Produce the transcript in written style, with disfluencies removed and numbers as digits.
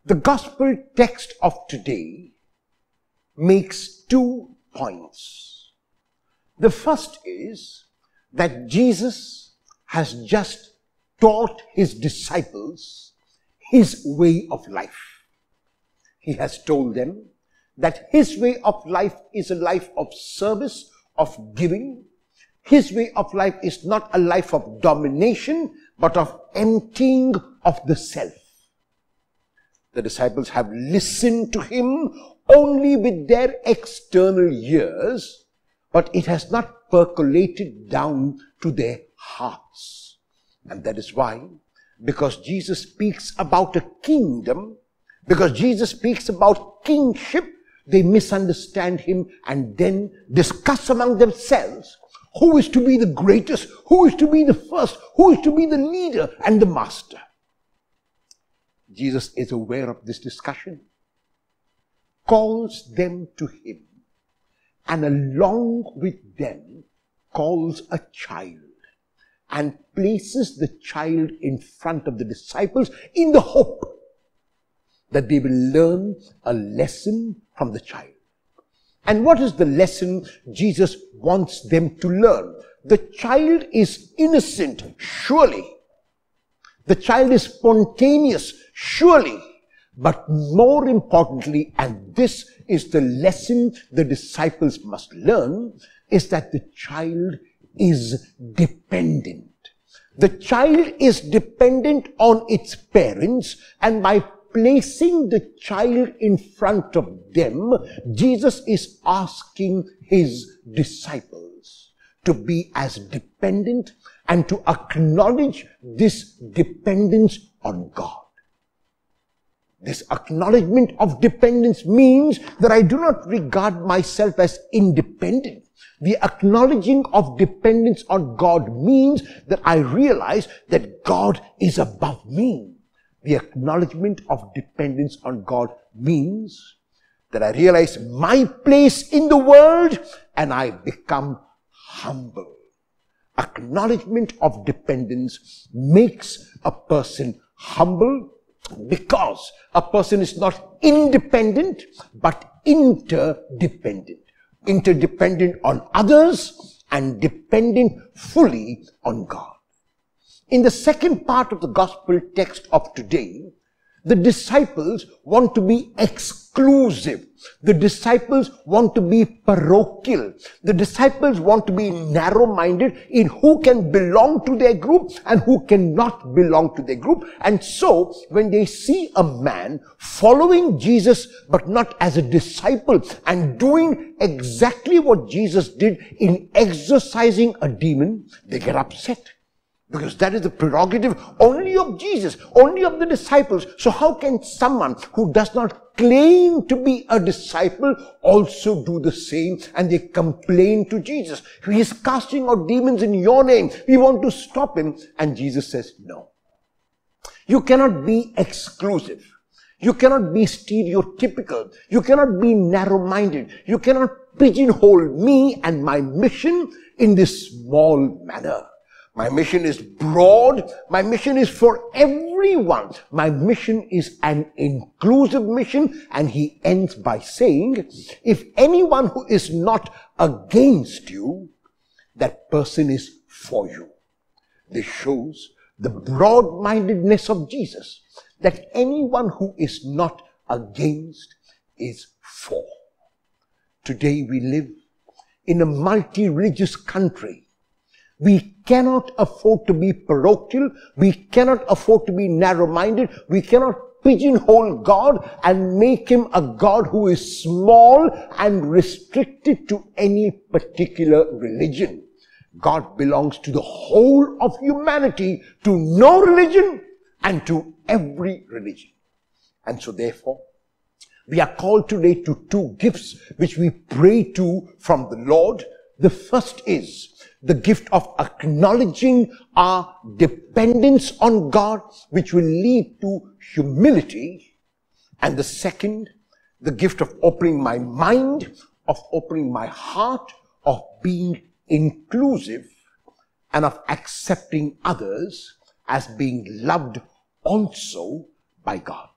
The gospel text of today makes 2 points. The first is that Jesus has just taught his disciples his way of life. He has told them that his way of life is a life of service, of giving. His way of life is not a life of domination, but of emptying of the self. The disciples have listened to him only with their external ears, but it has not percolated down to their hearts. And that is why, because Jesus speaks about a kingdom, because Jesus speaks about kingship, they misunderstand him and then discuss among themselves who is to be the greatest, who is to be the first, who is to be the leader and the master. Jesus is aware of this discussion, calls them to him, and along with them calls a child and places the child in front of the disciples in the hope that they will learn a lesson from the child. And what is the lesson Jesus wants them to learn? The child is innocent, surely. The child is spontaneous, surely. But more importantly, and this is the lesson the disciples must learn, is that the child is dependent. The child is dependent on its parents, and by placing the child in front of them, Jesus is asking his disciples to be as dependent and to acknowledge this dependence on God. This acknowledgement of dependence means that I do not regard myself as independent. The acknowledging of dependence on God means that I realize that God is above me. The acknowledgement of dependence on God means that I realize my place in the world and I become humble. Acknowledgement of dependence makes a person humble because a person is not independent but interdependent. Interdependent on others and dependent fully on God. In the second part of the gospel text of today, the disciples want to be exclusive. The disciples want to be parochial. The disciples want to be narrow-minded in who can belong to their group and who cannot belong to their group. And so, when they see a man following Jesus but not as a disciple and doing exactly what Jesus did in exorcising a demon, they get upset. Because that is the prerogative only of Jesus, only of the disciples. So how can someone who does not claim to be a disciple also do the same? And they complain to Jesus. He is casting out demons in your name. We want to stop him. And Jesus says, no. You cannot be exclusive. You cannot be stereotypical. You cannot be narrow-minded. You cannot pigeonhole me and my mission in this small manner. My mission is broad. My mission is for everyone. My mission is an inclusive mission. And he ends by saying, if anyone who is not against you, that person is for you. This shows the broad-mindedness of Jesus, that anyone who is not against is for. Today we live in a multi-religious country. We cannot afford to be parochial. We cannot afford to be narrow-minded. We cannot pigeonhole God and make him a God who is small and restricted to any particular religion. God belongs to the whole of humanity, to no religion and to every religion. And so therefore, we are called today to 2 gifts which we pray to from the Lord. The first is the gift of acknowledging our dependence on God, which will lead to humility. And the second, the gift of opening my mind, of opening my heart, of being inclusive, and of accepting others as being loved also by God.